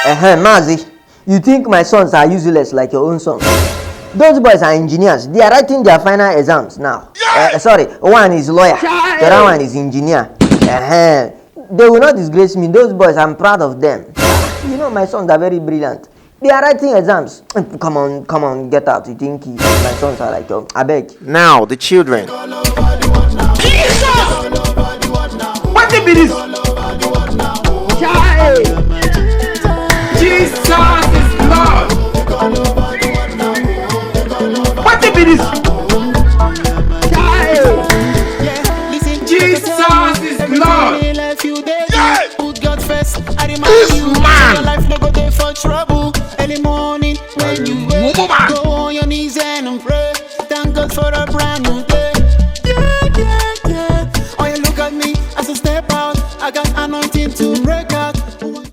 Mazi, you think my sons are useless like your own sons? Those boys are engineers. They are writing their final exams now. Sorry, one is lawyer, the other one is engineer. They will not disgrace me. Those boys, I'm proud of them. You know, my sons are very brilliant. They are writing exams. Come on, get out. You think my sons are like, I beg. Now, the children. Jesus! What the be this? Jesus is Lord. What the be this? Jesus is Lord. This man.